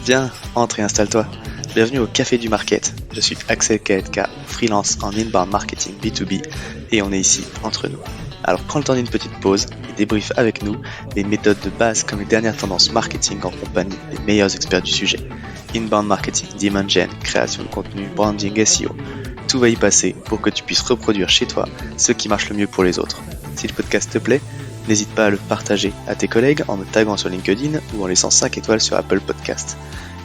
Viens, entre et installe-toi. Bienvenue au Café du Market. Je suis Axel Kaetka, freelance en inbound marketing B2B et on est ici entre nous. Alors prends le temps d'une petite pause et débriefe avec nous les méthodes de base comme les dernières tendances marketing en compagnie des meilleurs experts du sujet. Inbound marketing, demand gen, création de contenu, branding, SEO. Tout va y passer pour que tu puisses reproduire chez toi ce qui marche le mieux pour les autres. Si le podcast te plaît, n'hésite pas à le partager à tes collègues en me taguant sur LinkedIn ou en laissant 5 étoiles sur Apple Podcast.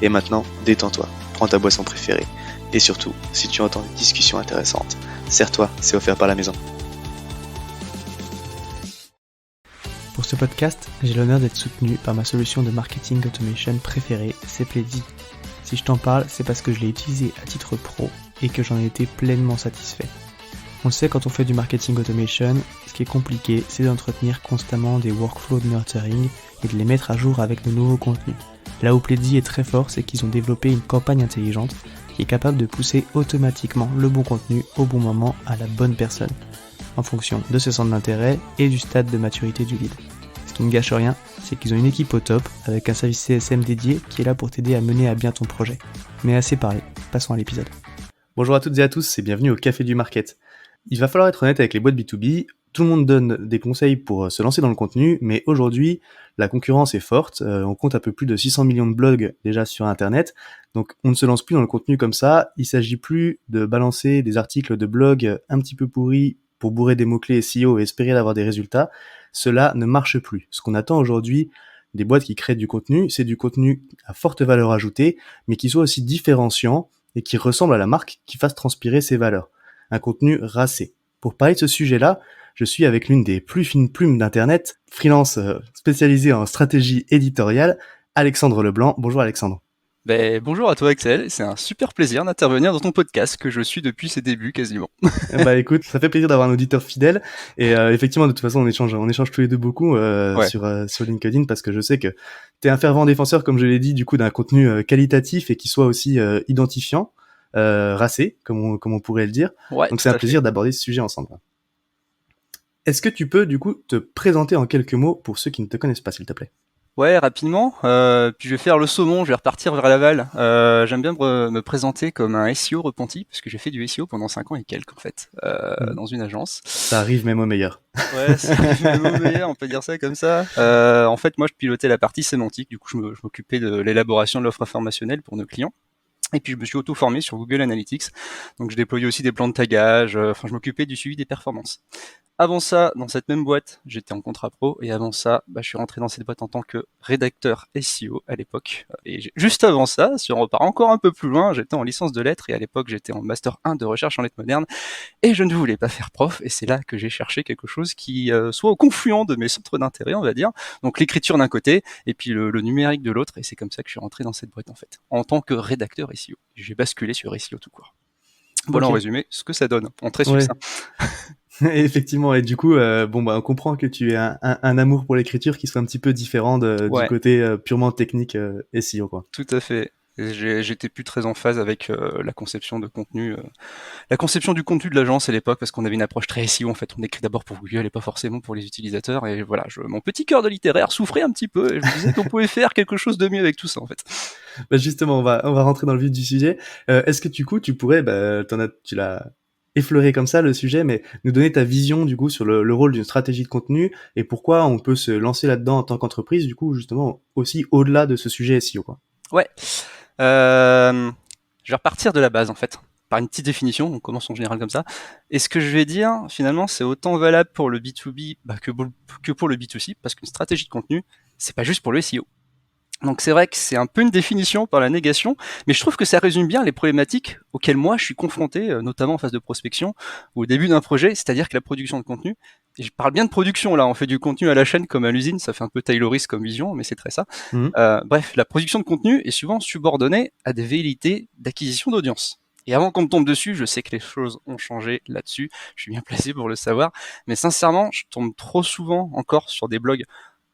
Et maintenant, détends-toi, prends ta boisson préférée. Et surtout, si tu entends une discussion intéressante, serre-toi, c'est offert par la maison. Pour ce podcast, j'ai l'honneur d'être soutenu par ma solution de marketing automation préférée, Sepleady. Si je t'en parle, c'est parce que je l'ai utilisé à titre pro et que j'en ai été pleinement satisfait. On le sait, quand on fait du marketing automation, ce qui est compliqué, c'est d'entretenir constamment des workflows de nurturing et de les mettre à jour avec de nouveaux contenus. Là où Pleddy est très fort, c'est qu'ils ont développé une campagne intelligente qui est capable de pousser automatiquement le bon contenu au bon moment à la bonne personne, en fonction de ses centres d'intérêt et du stade de maturité du lead. Ce qui ne gâche rien, c'est qu'ils ont une équipe au top, avec un service CSM dédié qui est là pour t'aider à mener à bien ton projet. Mais assez parlé, passons à l'épisode. Bonjour à toutes et à tous et bienvenue au Café du Market. Il va falloir être honnête avec les boîtes B2B, tout le monde donne des conseils pour se lancer dans le contenu, mais aujourd'hui, la concurrence est forte, on compte un peu plus de 600 millions de blogs déjà sur Internet, donc on ne se lance plus dans le contenu comme ça, il s'agit plus de balancer des articles de blog un petit peu pourris pour bourrer des mots-clés SEO et espérer d'avoir des résultats, cela ne marche plus. Ce qu'on attend aujourd'hui des boîtes qui créent du contenu, c'est du contenu à forte valeur ajoutée, mais qui soit aussi différenciant et qui ressemble à la marque, qui fasse transpirer ses valeurs. Un contenu racé. Pour parler de ce sujet-là, je suis avec l'une des plus fines plumes d'Internet, freelance spécialisée en stratégie éditoriale, Alexandre Leblanc. Bonjour Alexandre. Bonjour à toi Axel, c'est un super plaisir d'intervenir dans ton podcast que je suis depuis ses débuts quasiment. Écoute, ça fait plaisir d'avoir un auditeur fidèle et effectivement de toute façon on échange tous les deux beaucoup sur LinkedIn parce que je sais que t'es un fervent défenseur, comme je l'ai dit, du coup d'un contenu qualitatif et qui soit aussi identifiant, racé comme on pourrait le dire. Ouais, donc c'est un plaisir d'aborder ce sujet ensemble. Est-ce que tu peux du coup te présenter en quelques mots pour ceux qui ne te connaissent pas, s'il te plaît? Ouais, rapidement, puis je vais faire le saumon, je vais repartir vers l'aval. J'aime bien me présenter comme un SEO repenti, parce que j'ai fait du SEO pendant 5 ans et quelques en fait, dans une agence. Ça arrive même au meilleur. Ouais, ça arrive même au meilleur, on peut dire ça comme ça. En fait, moi je pilotais la partie sémantique, du coup je m'occupais de l'élaboration de l'offre informationnelle pour nos clients. Et puis je me suis auto-formé sur Google Analytics, donc je déployais aussi des plans de tagage, je m'occupais du suivi des performances. Avant ça, dans cette même boîte, j'étais en contrat pro, et avant ça, je suis rentré dans cette boîte en tant que rédacteur SEO à l'époque. Et juste avant ça, si on repart encore un peu plus loin, j'étais en licence de lettres, et à l'époque j'étais en master 1 de recherche en lettres modernes, et je ne voulais pas faire prof, et c'est là que j'ai cherché quelque chose qui soit au confluent de mes centres d'intérêt, on va dire, donc l'écriture d'un côté, et puis le numérique de l'autre, et c'est comme ça que je suis rentré dans cette boîte en fait, en tant que rédacteur SEO. J'ai basculé sur SEO tout court. Voilà, okay. En résumé, ce que ça donne, en très succinct. Effectivement, et du coup, on comprend que tu as un amour pour l'écriture qui soit un petit peu différent du côté purement technique SEO, quoi. Tout à fait. J'étais plus très en phase avec la conception de contenu, la conception du contenu de l'agence à l'époque, parce qu'on avait une approche très SEO. En fait, on écrit d'abord pour Google et pas forcément pour les utilisateurs. Et voilà, mon petit cœur de littéraire souffrait un petit peu. Et je me disais qu'on pouvait faire quelque chose de mieux avec tout ça, en fait. Justement, on va rentrer dans le vif du sujet. Est-ce que du coup, tu pourrais, tu l'as effleurer comme ça le sujet, mais nous donner ta vision du coup sur le rôle d'une stratégie de contenu et pourquoi on peut se lancer là-dedans en tant qu'entreprise, du coup justement aussi au-delà de ce sujet SEO, quoi. Ouais, je vais repartir de la base en fait, par une petite définition, on commence en général comme ça, et ce que je vais dire finalement c'est autant valable pour le B2B que pour le B2C, parce qu'une stratégie de contenu, c'est pas juste pour le SEO. Donc c'est vrai que c'est un peu une définition par la négation, mais je trouve que ça résume bien les problématiques auxquelles moi je suis confronté, notamment en phase de prospection ou au début d'un projet, c'est-à-dire que la production de contenu, et je parle bien de production là, on fait du contenu à la chaîne comme à l'usine, ça fait un peu Tayloris comme vision, mais c'est très ça. Bref, la production de contenu est souvent subordonnée à des velléités d'acquisition d'audience. Et avant qu'on me tombe dessus, je sais que les choses ont changé là-dessus, je suis bien placé pour le savoir, mais sincèrement, je tombe trop souvent encore sur des blogs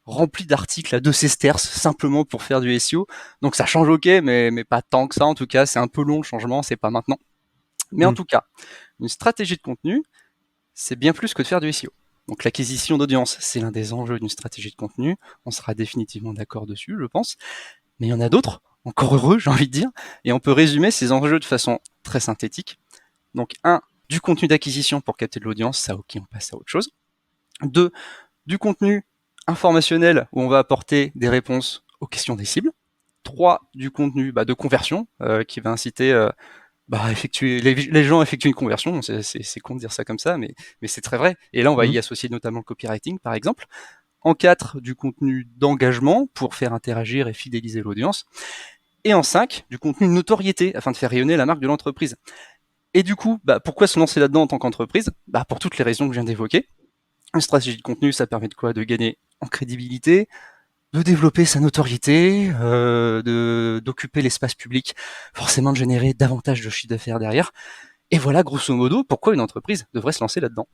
rempli d'articles à 2 sesterces simplement pour faire du SEO. Donc ça change, ok, mais pas tant que ça en tout cas, c'est un peu long le changement, c'est pas maintenant. Mais en tout cas, une stratégie de contenu, c'est bien plus que de faire du SEO. Donc l'acquisition d'audience, c'est l'un des enjeux d'une stratégie de contenu. On sera définitivement d'accord dessus, je pense. Mais il y en a d'autres, encore heureux, j'ai envie de dire. Et on peut résumer ces enjeux de façon très synthétique. Donc, 1, du contenu d'acquisition pour capter de l'audience, ça ok, on passe à autre chose. 2, du contenu informationnel où on va apporter des réponses aux questions des cibles. 3, du contenu de conversion qui va inciter effectuer les gens à effectuer une conversion. C'est con de dire ça comme ça, mais c'est très vrai. Et là, on va y associer notamment le copywriting, par exemple. En 4, du contenu d'engagement pour faire interagir et fidéliser l'audience. Et en 5, du contenu de notoriété afin de faire rayonner la marque de l'entreprise. Et du coup, pourquoi se lancer là-dedans en tant qu'entreprise ? Pour toutes les raisons que je viens d'évoquer. Une stratégie de contenu, ça permet de quoi ? De gagner en crédibilité, de développer sa notoriété, d'occuper l'espace public, forcément de générer davantage de chiffre d'affaires derrière. Et voilà, grosso modo, pourquoi une entreprise devrait se lancer là-dedans.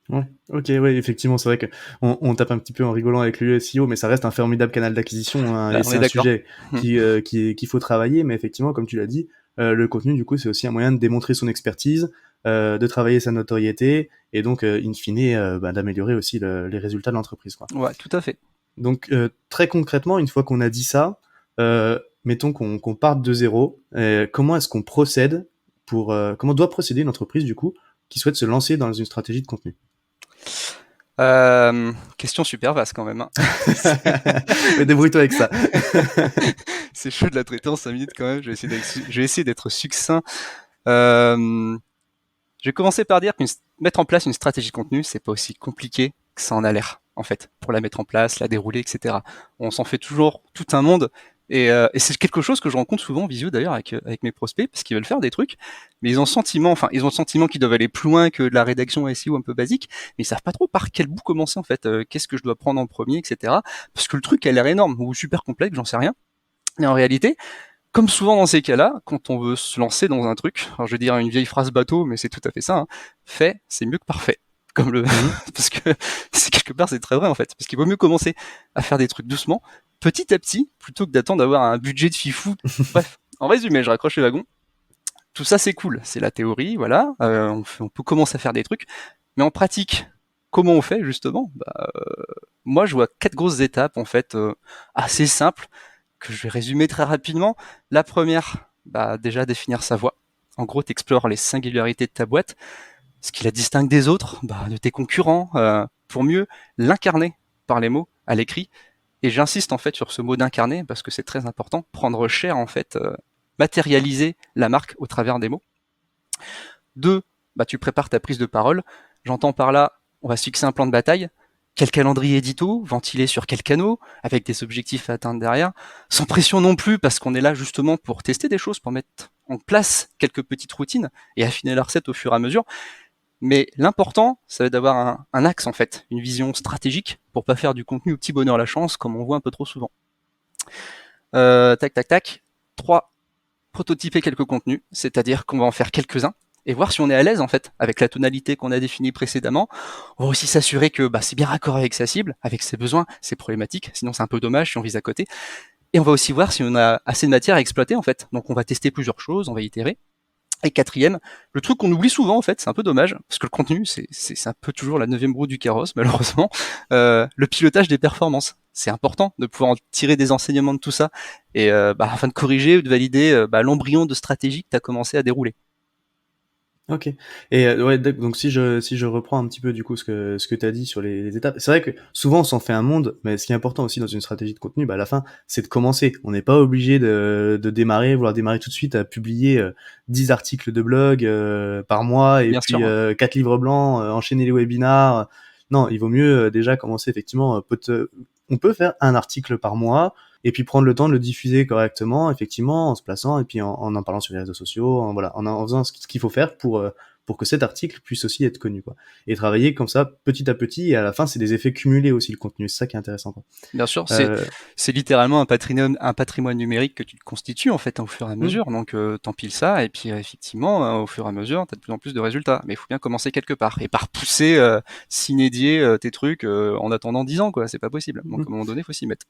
Ouais, ok, ouais, effectivement, c'est vrai que on tape un petit peu en rigolant avec le SEO, mais ça reste un formidable canal d'acquisition, hein, et c'est un sujet qu'il faut travailler, mais effectivement, comme tu l'as dit, le contenu, du coup, c'est aussi un moyen de démontrer son expertise, de travailler sa notoriété, et donc, in fine, d'améliorer aussi les résultats de l'entreprise, quoi. Ouais, tout à fait. Donc, très concrètement, une fois qu'on a dit ça, mettons qu'on parte de zéro, comment est-ce qu'on procède comment doit procéder une entreprise, du coup, qui souhaite se lancer dans une stratégie de contenu? Question super vaste quand même. Hein. Mais débrouille-toi avec ça. C'est chaud de la traiter en 5 minutes quand même. Je vais essayer d'être succinct. Je vais commencer par dire que mettre en place une stratégie de contenu, c'est pas aussi compliqué que ça en a l'air, en fait, pour la mettre en place, la dérouler, etc. On s'en fait toujours tout un monde. Et c'est quelque chose que je rencontre souvent en visio d'ailleurs avec mes prospects, parce qu'ils veulent faire des trucs, mais ils ont le sentiment qu'ils doivent aller plus loin que de la rédaction SEO un peu basique, mais ils savent pas trop par quel bout commencer en fait, qu'est-ce que je dois prendre en premier, etc. Parce que le truc a l'air énorme ou super complexe, j'en sais rien. Mais en réalité, comme souvent dans ces cas-là, quand on veut se lancer dans un truc, alors je vais dire une vieille phrase bateau, mais c'est tout à fait ça, hein, fait, c'est mieux que parfait. Comme parce que c'est quelque part c'est très vrai en fait, parce qu'il vaut mieux commencer à faire des trucs doucement, petit à petit, plutôt que d'attendre d'avoir un budget de fifou. Bref, en résumé, je raccroche le wagon. Tout ça c'est cool, c'est la théorie, voilà, on peut commencer à faire des trucs, mais en pratique, comment on fait justement ? Moi je vois 4 grosses étapes en fait, assez simples, que je vais résumer très rapidement. La première, déjà définir sa voix. En gros, tu explores les singularités de ta boîte, ce qui la distingue des autres, de tes concurrents, pour mieux l'incarner par les mots, à l'écrit. Et j'insiste en fait sur ce mot d'incarner parce que c'est très important. Prendre cher en fait, matérialiser la marque au travers des mots. 2, tu prépares ta prise de parole. J'entends par là, on va se fixer un plan de bataille. Quel calendrier édito, ventilé sur quels canaux, avec des objectifs à atteindre derrière, sans pression non plus, parce qu'on est là justement pour tester des choses, pour mettre en place quelques petites routines et affiner la recette au fur et à mesure. Mais l'important, ça va être d'avoir un axe en fait, une vision stratégique, pour pas faire du contenu au petit bonheur la chance, comme on voit un peu trop souvent. Tac, tac, tac. 3, prototyper quelques contenus, c'est-à-dire qu'on va en faire quelques-uns, et voir si on est à l'aise en fait avec la tonalité qu'on a définie précédemment. On va aussi s'assurer que c'est bien raccord avec sa cible, avec ses besoins, ses problématiques, sinon c'est un peu dommage si on vise à côté. Et on va aussi voir si on a assez de matière à exploiter en fait. Donc on va tester plusieurs choses, on va itérer. Et 4e, le truc qu'on oublie souvent en fait, c'est un peu dommage, parce que le contenu c'est un peu toujours la 9e roue du carrosse malheureusement, le pilotage des performances. C'est important de pouvoir en tirer des enseignements de tout ça, et afin de corriger ou de valider l'embryon de stratégie que tu as commencé à dérouler. Ok. Et ouais, donc si je reprends un petit peu du coup ce que tu as dit sur les étapes, c'est vrai que souvent on s'en fait un monde, mais ce qui est important aussi dans une stratégie de contenu, à la fin, c'est de commencer. On n'est pas obligé de vouloir démarrer tout de suite à publier 10 articles de blog par mois et Bien puis sûr. 4 livres blancs, enchaîner les webinars. Non, il vaut mieux déjà commencer effectivement. On peut faire un article par mois et puis prendre le temps de le diffuser correctement, effectivement, en se plaçant et puis en parlant sur les réseaux sociaux, en faisant ce qu'il faut faire pour que cet article puisse aussi être connu, quoi. Et travailler comme ça petit à petit, et à la fin, c'est des effets cumulés aussi, le contenu. C'est ça qui est intéressant, quoi. Bien sûr, c'est littéralement un patrimoine numérique que tu te constitues en fait au fur et à mesure. Donc t'empiles ça et puis effectivement au fur et à mesure t'as de plus en plus de résultats. Mais il faut bien commencer quelque part et par pousser, s'inédier tes trucs en attendant 10 ans quoi. C'est pas possible. Donc à un moment donné faut s'y mettre.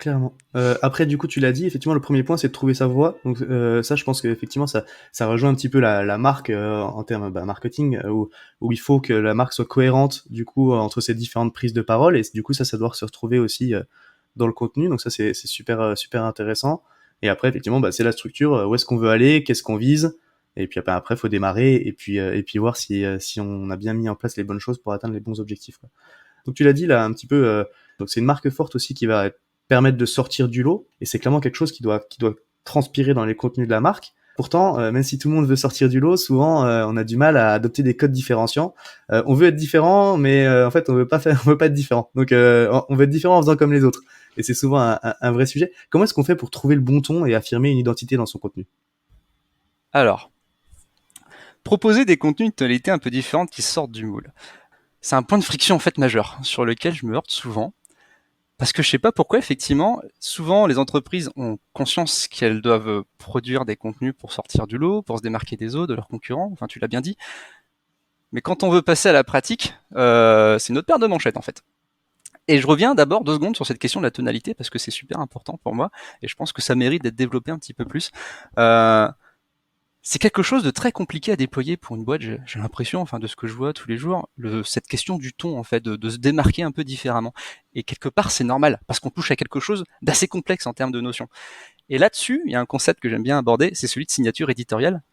Clairement. Après, du coup, tu l'as dit, effectivement, le premier point, c'est de trouver sa voie. Donc, ça, je pense qu'effectivement, ça rejoint un petit peu la marque en termes marketing, où il faut que la marque soit cohérente, du coup, entre ses différentes prises de parole. Et du coup, ça doit se retrouver aussi dans le contenu. Donc, ça, c'est super, super intéressant. Et après, effectivement, c'est la structure. Où est-ce qu'on veut aller? Qu'est-ce qu'on vise? Et puis après, faut démarrer et puis voir si on a bien mis en place les bonnes choses pour atteindre les bons objectifs, quoi. Donc, tu l'as dit là un petit peu. Donc, c'est une marque forte aussi qui va permettre de sortir du lot, et c'est clairement quelque chose qui doit transpirer dans les contenus de la marque. Pourtant, même si tout le monde veut sortir du lot, souvent on a du mal à adopter des codes différenciants. On veut être différent, mais en fait on veut pas être différent. Donc on veut être différent en faisant comme les autres. Et c'est souvent un vrai sujet. Comment est-ce qu'on fait pour trouver le bon ton et affirmer une identité dans son contenu? Alors, proposer des contenus de tonalité un peu différentes qui sortent du moule. C'est un point de friction en fait majeur sur lequel je me heurte souvent. Parce que je sais pas pourquoi, effectivement, souvent les entreprises ont conscience qu'elles doivent produire des contenus pour sortir du lot, pour se démarquer des autres, de leurs concurrents, enfin tu l'as bien dit. Mais quand on veut passer à la pratique, c'est une autre paire de manchettes en fait. Et je reviens d'abord 2 secondes sur cette question de la tonalité parce que c'est super important pour moi et je pense que ça mérite d'être développé un petit peu plus. C'est quelque chose de très compliqué à déployer pour une boîte, j'ai l'impression, enfin de ce que je vois tous les jours, cette question du ton en fait, de se démarquer un peu différemment. Et quelque part c'est normal, parce qu'on touche à quelque chose d'assez complexe en termes de notions. Et là-dessus, il y a un concept que j'aime bien aborder, c'est celui de signature éditoriale.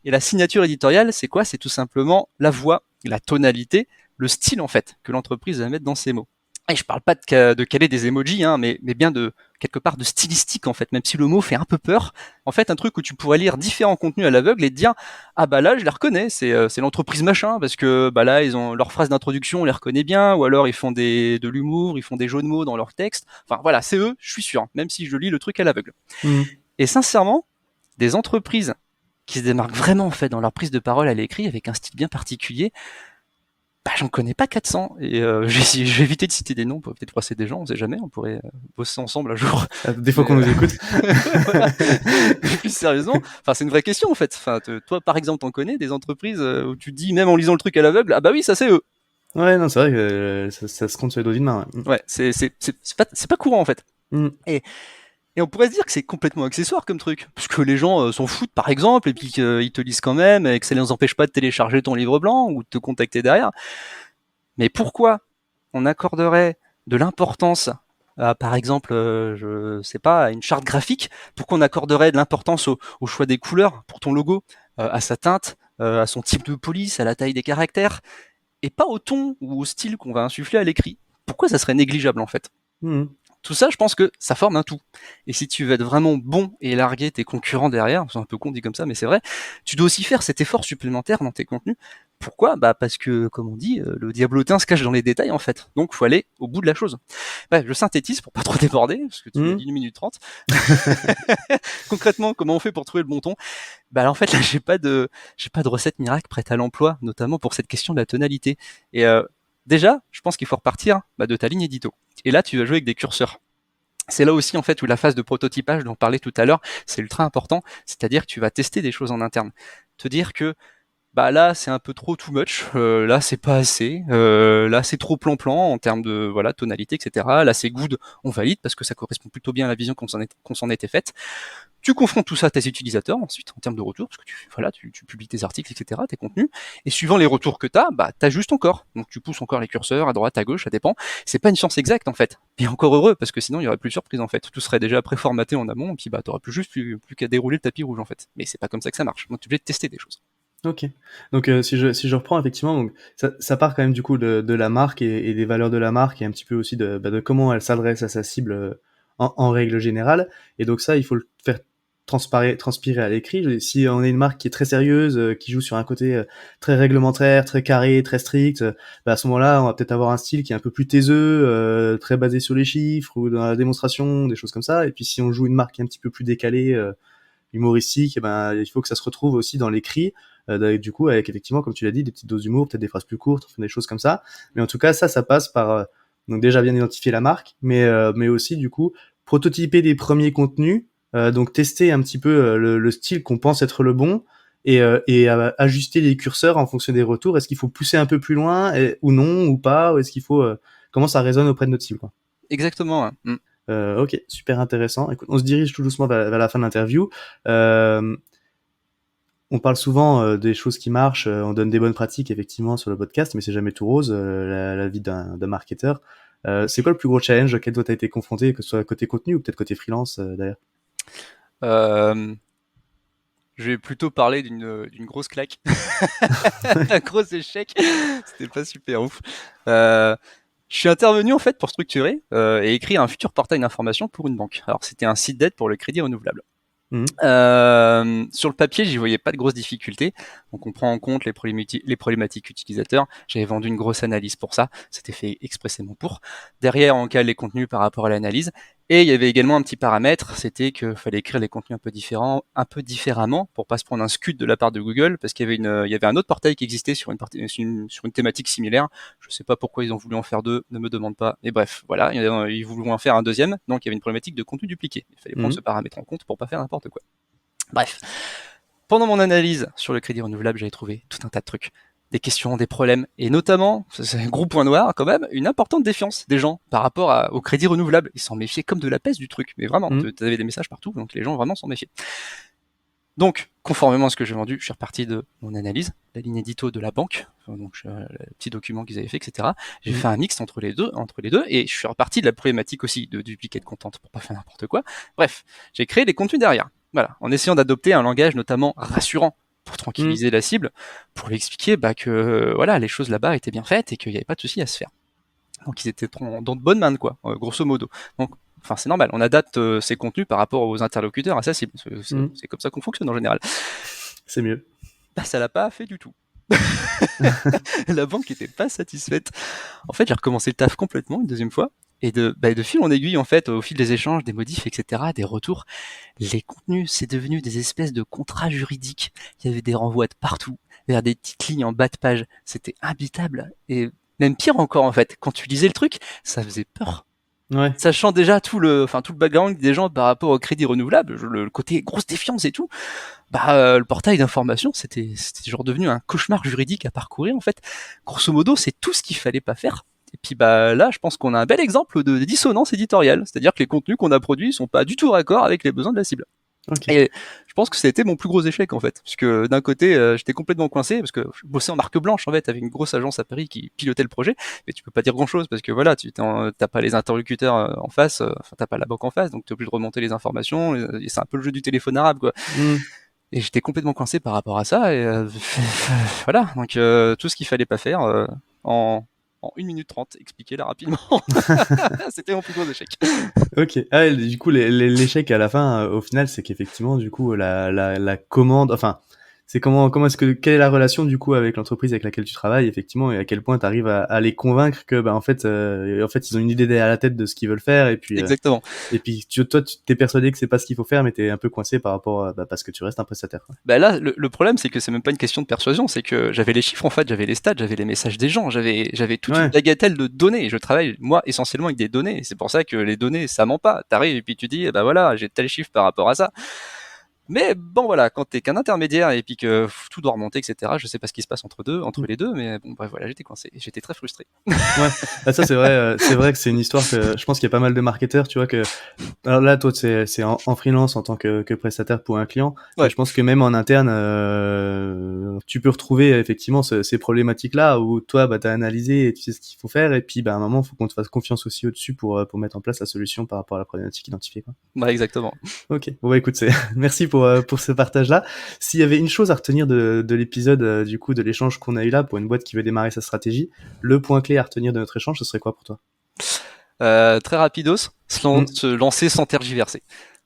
Et la signature éditoriale, c'est quoi? C'est tout simplement la voix, la tonalité, le style en fait, que l'entreprise va mettre dans ses mots. Et je parle pas de caler des emojis, hein, mais bien de quelque part de stylistique en fait, même si le mot fait un peu peur. En fait, un truc où tu pourrais lire différents contenus à l'aveugle et te dire ah bah là je les reconnais, c'est l'entreprise machin parce que bah là ils ont leurs phrases d'introduction, on les reconnaît bien, ou alors ils font de l'humour, ils font des jeux de mots dans leur texte. Enfin voilà, c'est eux, je suis sûr, même si je lis le truc à l'aveugle. Et sincèrement, des entreprises qui se démarquent vraiment en fait dans leur prise de parole à l'écrit avec un style bien particulier, bah, j'en connais pas 400 et je vais éviter de citer des noms pour peut-être froisser des gens, on sait jamais, on pourrait bosser ensemble un jour. Des fois qu'on nous écoute. Voilà. Mais plus sérieusement, enfin c'est une vraie question en fait. Enfin toi par exemple t'en connais des entreprises où tu te dis même en lisant le truc à l'aveugle, ah bah oui ça c'est eux. Ouais, non, c'est vrai que ça se compte sur les doigts d'une main. Ouais. Ouais, c'est pas courant en fait. Mm. Et on pourrait se dire que c'est complètement accessoire comme truc, parce que les gens s'en foutent par exemple, et puis qu'ils te lisent quand même, et que ça les empêche pas de télécharger ton livre blanc ou de te contacter derrière. Mais pourquoi on accorderait de l'importance à, par exemple, je sais pas, à une charte graphique? Pourquoi on accorderait de l'importance au choix des couleurs pour ton logo, à sa teinte, à son type de police, à la taille des caractères, et pas au ton ou au style qu'on va insuffler à l'écrit? Pourquoi ça serait négligeable en fait? Mm. Tout ça, je pense que ça forme un tout. Et si tu veux être vraiment bon et larguer tes concurrents derrière, c'est un peu con dit comme ça, mais c'est vrai, tu dois aussi faire cet effort supplémentaire dans tes contenus. Pourquoi? Bah parce que, comme on dit, le diablotin se cache dans les détails en fait. Donc faut aller au bout de la chose. Bah, je synthétise pour pas trop déborder, parce que tu m'as dit 1 minute 30. Concrètement, comment on fait pour trouver le bon ton? Bah en fait là j'ai pas de recette miracle prête à l'emploi, notamment pour cette question de la tonalité. Et déjà, je pense qu'il faut repartir de ta ligne édito. Et là, tu vas jouer avec des curseurs. C'est là aussi en fait où la phase de prototypage dont on parlait tout à l'heure, c'est ultra important. C'est-à-dire que tu vas tester des choses en interne. Te dire que bah là c'est un peu trop too much, là c'est pas assez, là c'est trop plan-plan en termes de voilà tonalité, etc. Là c'est good, on valide parce que ça correspond plutôt bien à la vision qu'on s'en était faite. Tu confrontes tout ça à tes utilisateurs ensuite en termes de retour, parce que tu publies tes articles, etc., tes contenus, et suivant les retours que t'ajustes encore. Donc tu pousses encore les curseurs à droite, à gauche, ça dépend. C'est pas une science exacte en fait. Et encore heureux, parce que sinon il y aurait plus de surprise en fait. Tout serait déjà préformaté en amont, et puis t'aurais plus qu'à dérouler le tapis rouge en fait. Mais c'est pas comme ça que ça marche. Donc tu es obligé de tester des choses. Ok. Donc si je reprends effectivement, donc ça part quand même du coup de la marque et des valeurs de la marque et un petit peu aussi de comment elle s'adresse à sa cible en règle générale. Et donc ça, il faut le faire transpirer à l'écrit. Si on est une marque qui est très sérieuse, qui joue sur un côté très réglementaire, très carré, très strict, à ce moment-là, on va peut-être avoir un style qui est un peu plus taiseux, très basé sur les chiffres ou dans la démonstration, des choses comme ça. Et puis si on joue une marque qui est un petit peu plus décalée, humoristique, il faut que ça se retrouve aussi dans l'écrit. Du coup, avec effectivement, comme tu l'as dit, des petites doses d'humour, peut-être des phrases plus courtes, des choses comme ça. Mais en tout cas, ça passe par donc déjà bien identifier la marque, mais aussi du coup prototyper des premiers contenus, donc tester un petit peu le style qu'on pense être le bon et ajuster les curseurs en fonction des retours. Est-ce qu'il faut pousser un peu plus loin ou non ou pas, ou est-ce qu'il faut comment ça résonne auprès de notre cible, quoi. Exactement. Ouais. Ok, super intéressant. Écoute, on se dirige tout doucement vers la fin de l'interview. On parle souvent des choses qui marchent, on donne des bonnes pratiques effectivement sur le podcast, mais c'est jamais tout rose, la vie d'un marketeur. C'est quoi le plus gros challenge auquel toi t'as été confronté, que ce soit côté contenu ou peut-être côté freelance d'ailleurs? Je vais plutôt parler d'une grosse claque, un gros échec. C'était pas super ouf. Je suis intervenu en fait pour structurer et écrire un futur portail d'information pour une banque. Alors c'était un site d'aide pour le crédit renouvelable. Sur le papier, j'y voyais pas de grosses difficultés. Donc on prend en compte les problématiques utilisateurs. J'avais vendu une grosse analyse pour ça. C'était fait expressément pour. Derrière, on cale les contenus par rapport à l'analyse. Et il y avait également un petit paramètre, c'était qu'il fallait écrire les contenus un peu différemment pour pas se prendre un scud de la part de Google, parce qu'il y avait un autre portail qui existait sur une thématique similaire. Je sais pas pourquoi ils ont voulu en faire deux, ne me demande pas. Mais bref, voilà, ils voulaient en faire un deuxième, donc il y avait une problématique de contenu dupliqué. Il fallait prendre ce paramètre en compte pour pas faire n'importe quoi. Bref. Pendant mon analyse sur le crédit renouvelable, j'avais trouvé tout un tas de trucs. Des questions, des problèmes, et notamment, c'est un gros point noir quand même, une importante défiance des gens par rapport au crédit renouvelable. Ils s'en méfiaient comme de la peste du truc, mais vraiment, tu avais des messages partout, donc les gens vraiment s'en méfiaient. Donc, conformément à ce que j'ai vendu, je suis reparti de mon analyse, la ligne édito de la banque, donc le petit document qu'ils avaient fait, etc. J'ai fait un mix entre les deux, et je suis reparti de la problématique aussi de duplicate content pour pas faire n'importe quoi. Bref, j'ai créé des contenus derrière. Voilà, en essayant d'adopter un langage notamment rassurant pour tranquilliser la cible, pour lui expliquer que voilà, les choses là-bas étaient bien faites et qu'il n'y avait pas de souci à se faire. Donc ils étaient dans de bonnes mains, quoi, grosso modo. Donc, enfin, c'est normal, on adapte ces contenus par rapport aux interlocuteurs à sa cible. C'est comme ça qu'on fonctionne en général. C'est mieux. Bah, ça l'a pas fait du tout. La banque était pas satisfaite. En fait, j'ai recommencé le taf complètement une deuxième fois. Et de fil en aiguille, en fait, au fil des échanges, des modifs, etc., des retours, les contenus, c'est devenu des espèces de contrats juridiques. Il y avait des renvois de partout, vers des petites lignes en bas de page. C'était imbitable. Et même pire encore, en fait, quand tu lisais le truc, ça faisait peur. Ouais. Sachant déjà tout le background des gens par rapport au crédit renouvelable, le côté grosse défiance et tout, le portail d'information, c'était genre devenu un cauchemar juridique à parcourir, en fait. Grosso modo, c'est tout ce qu'il fallait pas faire. Et puis là, je pense qu'on a un bel exemple de dissonance éditoriale, c'est-à-dire que les contenus qu'on a produits sont pas du tout raccord avec les besoins de la cible. Okay. Et je pense que ça a été mon plus gros échec, en fait, puisque d'un côté, j'étais complètement coincé, parce que je bossais en marque blanche, en fait, avec une grosse agence à Paris qui pilotait le projet, mais tu peux pas dire grand-chose, parce que voilà, t'as pas les interlocuteurs en face, t'as pas la banque en face, donc t'es obligé de remonter les informations, et c'est un peu le jeu du téléphone arabe, quoi. Et j'étais complètement coincé par rapport à ça, et voilà, donc tout ce qu'il fallait pas faire en 1 minute 30, expliquez là rapidement. C'était mon plus gros échec. Ok. Ah, du coup, l'échec à la fin, au final, c'est qu'effectivement, du coup, la commande, enfin, c'est quelle est la relation du coup avec l'entreprise avec laquelle tu travailles, effectivement, et à quel point tu arrives à les convaincre que, en fait, ils ont une idée derrière la tête de ce qu'ils veulent faire, et puis, exactement. Et puis, toi, tu t'es persuadé que c'est pas ce qu'il faut faire, mais t'es un peu coincé par rapport à, parce que tu restes un prestataire. Là, le problème, c'est que c'est même pas une question de persuasion, c'est que j'avais les chiffres, en fait, j'avais les stats, j'avais les messages des gens, j'avais toute une bagatelle de données. Je travaille, moi, essentiellement avec des données. Et c'est pour ça que les données, ça ment pas. T'arrives et puis tu dis, voilà, j'ai tel chiffre par rapport à ça. Mais bon, voilà, quand t'es qu'un intermédiaire et puis que tout doit remonter, etc., je sais pas ce qui se passe entre les deux, mais bon, bref, voilà, j'étais coincé, j'étais très frustré. Ouais, ça c'est vrai que c'est une histoire que je pense qu'il y a pas mal de marketeurs, tu vois, que, alors là, toi, c'est en freelance en tant que prestataire pour un client. Ouais. Je pense que même en interne, tu peux retrouver effectivement ces problématiques-là où toi, t'as analysé et tu sais ce qu'il faut faire, et puis, à un moment, il faut qu'on te fasse confiance aussi au-dessus pour mettre en place la solution par rapport à la problématique identifiée, quoi. Ouais, exactement. Ok. Bon, écoute, merci pour ce partage-là. S'il y avait une chose à retenir de l'épisode, du coup, de l'échange qu'on a eu là pour une boîte qui veut démarrer sa stratégie, le point clé à retenir de notre échange, ce serait quoi pour toi? Très rapidos, se lancer sans tergiverser.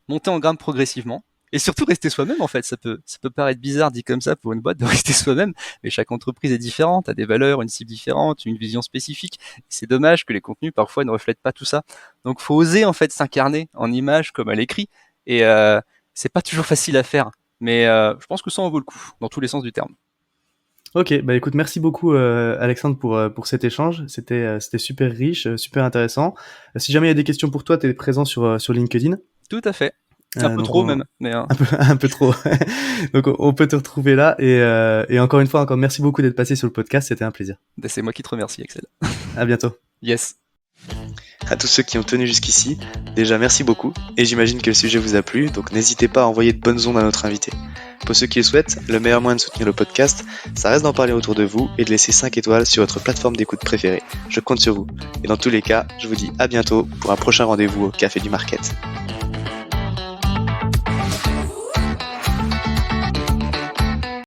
Monter en gamme progressivement. Et surtout rester soi-même, en fait. Ça peut paraître bizarre dit comme ça pour une boîte de rester soi-même, mais chaque entreprise est différente, a des valeurs, une cible différente, une vision spécifique. Et c'est dommage que les contenus parfois ne reflètent pas tout ça. Donc faut oser en fait s'incarner en image comme à l'écrit. Et c'est pas toujours facile à faire, mais je pense que ça en vaut le coup, dans tous les sens du terme. Ok, écoute, merci beaucoup Alexandre pour cet échange. C'était super riche, super intéressant. Si jamais il y a des questions pour toi, t'es présent sur LinkedIn. Tout à fait. Un peu trop même, mais un peu trop. Donc on peut te retrouver là et encore une fois, merci beaucoup d'être passé sur le podcast, c'était un plaisir. C'est moi qui te remercie, Axel. À bientôt. Yes. À tous ceux qui ont tenu jusqu'ici, déjà merci beaucoup, et j'imagine que le sujet vous a plu, donc n'hésitez pas à envoyer de bonnes ondes à notre invité. Pour ceux qui le souhaitent, le meilleur moyen de soutenir le podcast, ça reste d'en parler autour de vous et de laisser 5 étoiles sur votre plateforme d'écoute préférée. Je compte sur vous. Et dans tous les cas, je vous dis à bientôt pour un prochain rendez-vous au Café du Market.